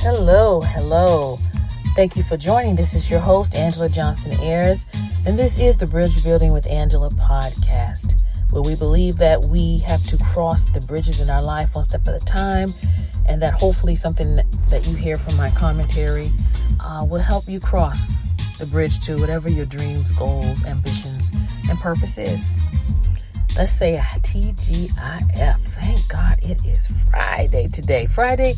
Hello. Thank you for joining. This is your host, Angela Johnson Ayers, and this is the Bridge Building with Angela podcast, where we believe that we have to cross the bridges in our life one step at a time, and that hopefully something that you hear from my commentary will help you cross the bridge to whatever your dreams, goals, ambitions, and purpose is. Let's say TGIF. Thank God it is Friday today. Friday,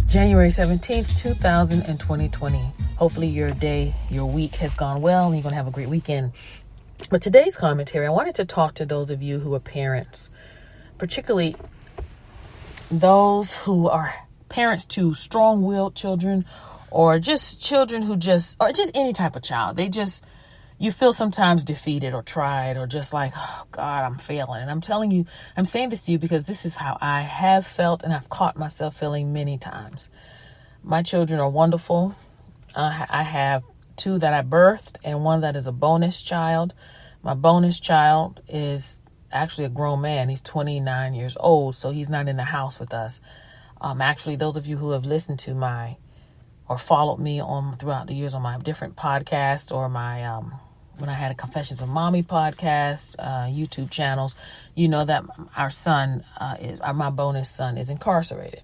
January 17th, 2020. Hopefully your day, your week has gone well and you're going to have a great weekend. But today's commentary, I wanted to talk to those of you who are parents, particularly those who are parents to strong-willed children or just children or just any type of child. You feel sometimes defeated or tried or just like, oh God, I'm failing. And I'm telling you, I'm saying this to you because this is how I have felt and I've caught myself feeling many times. My children are wonderful. I have two that I birthed and one that is a bonus child. My bonus child is actually a grown man. He's 29 years old, so he's not in the house with us. Actually, those of you who have listened to or followed me throughout the years on my different podcasts or my when I had a Confessions of Mommy podcast, YouTube channels, you know that our son, my bonus son, is incarcerated.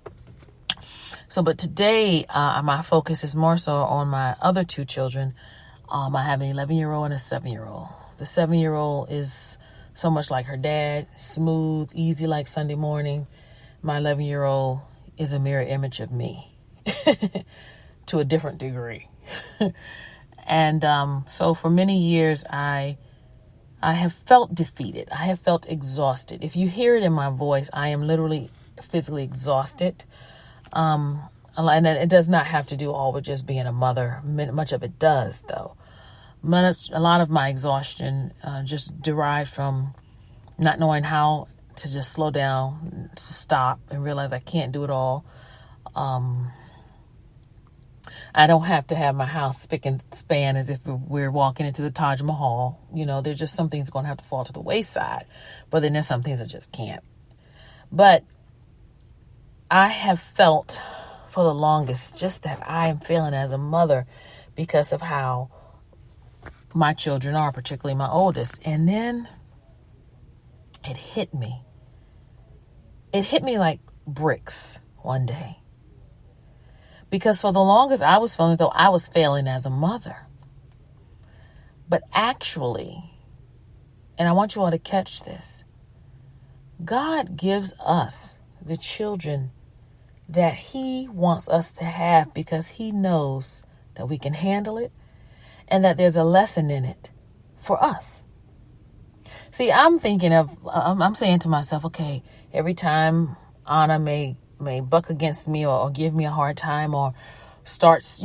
So, but today, my focus is more so on my other two children. I have an 11-year-old and a 7-year-old. The 7-year-old is so much like her dad, smooth, easy like Sunday morning. My 11-year-old is a mirror image of me to a different degree. And so for many years, I have felt defeated. I have felt exhausted. If you hear it in my voice, I am literally physically exhausted. And it does not have to do all with just being a mother. Much of it does, though. A lot of my exhaustion just derived from not knowing how to just slow down, to stop, and realize I can't do it all. I don't have to have my house spick and span as if we're walking into the Taj Mahal. You know, there's just some things going to have to fall to the wayside. But then there's some things that just can't. But I have felt for the longest just that I am failing as a mother because of how my children are, particularly my oldest. And then it hit me. It hit me like bricks one day. Because for the longest, I was feeling as though I was failing as a mother. But actually, and I want you all to catch this, God gives us the children that He wants us to have because He knows that we can handle it and that there's a lesson in it for us. See, I'm saying to myself, okay, every time Anna may buck against me or give me a hard time or starts,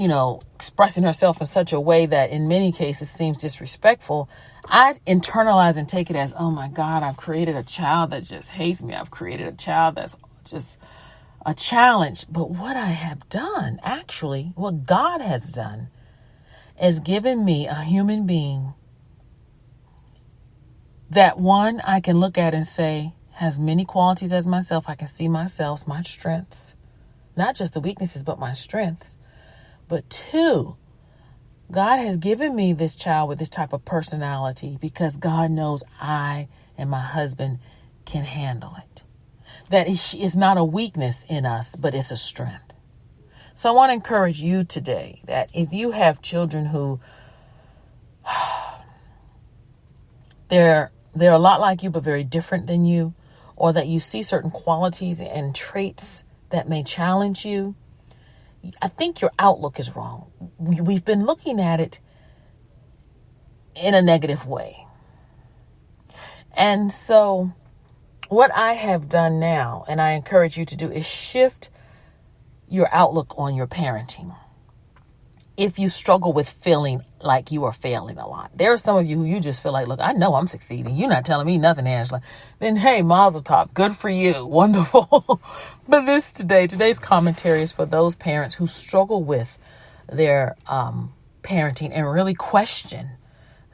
expressing herself in such a way that in many cases seems disrespectful, I internalize and take it as, oh my God, I've created a child that just hates me. I've created a child that's just a challenge. But what I have done, actually, what God has done is given me a human being that one I can look at and say, has many qualities as myself. I can see myself, my strengths, not just the weaknesses, but my strengths. But two, God has given me this child with this type of personality because God knows I and my husband can handle it. That is not a weakness in us, but it's a strength. So I want to encourage you today that if you have children who they're a lot like you, but very different than you, or that you see certain qualities and traits that may challenge you, I think your outlook is wrong. We've been looking at it in a negative way. And so what I have done now, and I encourage you to do, is shift your outlook on your parenting. If you struggle with feeling like you are failing a lot. There are some of you who you just feel like, look, I know I'm succeeding. You're not telling me nothing, Angela. Then, hey, mazel tov. Good for you. Wonderful. But today's commentary is for those parents who struggle with their parenting and really question,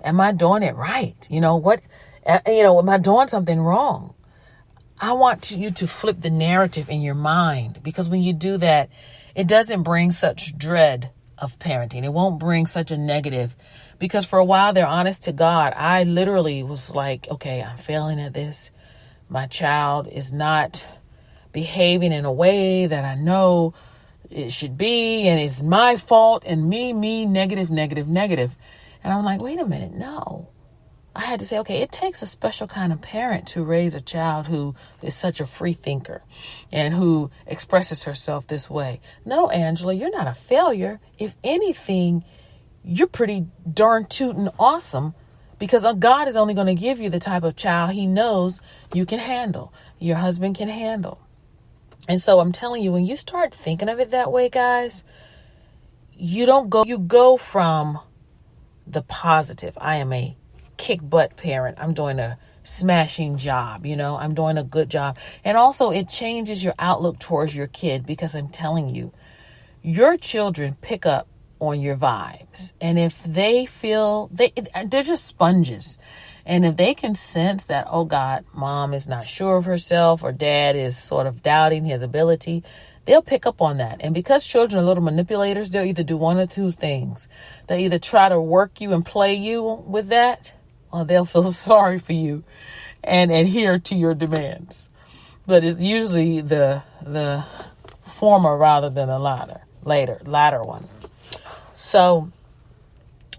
am I doing it right? Am I doing something wrong? I want you to flip the narrative in your mind, because when you do that, it doesn't bring such dread of parenting. It won't bring such a negative, because for a while they're honest to God. I literally was like, okay, I'm failing at this. My child is not behaving in a way that I know it should be, and it's my fault, and me, negative. And I'm like, wait a minute, no. I had to say, okay, it takes a special kind of parent to raise a child who is such a free thinker and who expresses herself this way. No, Angela, you're not a failure. If anything, you're pretty darn tootin' awesome, because God is only going to give you the type of child he knows you can handle, your husband can handle. And so I'm telling you, when you start thinking of it that way, guys, you go from the positive. I am a kick butt parent. I'm doing a smashing job. I'm doing a good job. And also it changes your outlook towards your kid, because I'm telling you, your children pick up on your vibes. And if they feel they're just sponges. And if they can sense that, oh God, mom is not sure of herself, or dad is sort of doubting his ability, they'll pick up on that. And because children are little manipulators, they'll either do one or two things. They'll either try to work you and play you with that, or they'll feel sorry for you and adhere to your demands. But it's usually the former rather than the latter one. So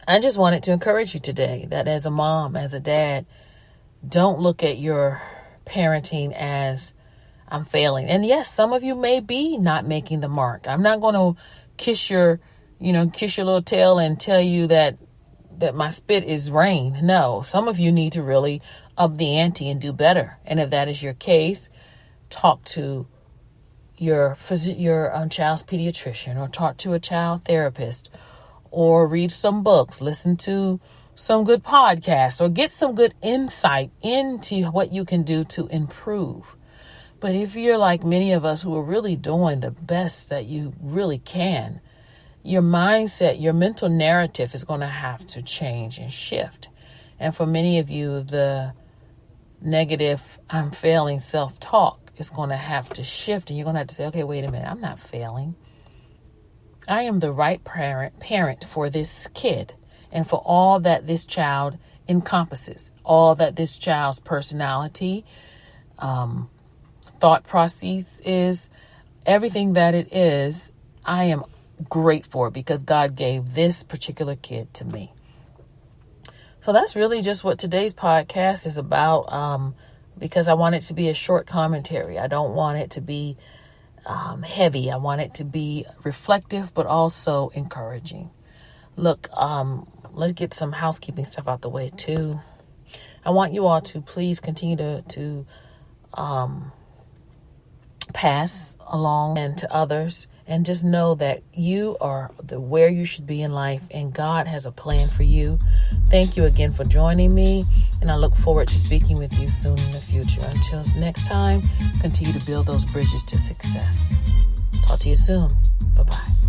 I just wanted to encourage you today that as a mom, as a dad, don't look at your parenting as I'm failing. And yes, some of you may be not making the mark. I'm not going to kiss your little tail and tell you that my spit is rain. No, some of you need to really up the ante and do better. And if that is your case, talk to your child's pediatrician, or talk to a child therapist, or read some books, listen to some good podcasts, or get some good insight into what you can do to improve. But if you're like many of us who are really doing the best that you really can, your mindset, your mental narrative is going to have to change and shift. And for many of you, the negative, I'm failing self-talk is going to have to shift. And you're going to have to say, okay, wait a minute, I'm not failing. I am the right parent for this kid, and for all that this child encompasses, all that this child's personality, thought process is, everything that it is, I am great for, because God gave this particular kid to me. So that's really just what today's podcast is about, because I want it to be a short commentary. I don't want it to be heavy. I want it to be reflective, but also encouraging. Look, let's get some housekeeping stuff out the way too. I want you all to please continue to pass along and to others, and just know that you are where you should be in life, and God has a plan for you. Thank you again for joining me, and I look forward to speaking with you soon in the future. Until next time, continue to build those bridges to success. Talk to you soon. Bye-bye.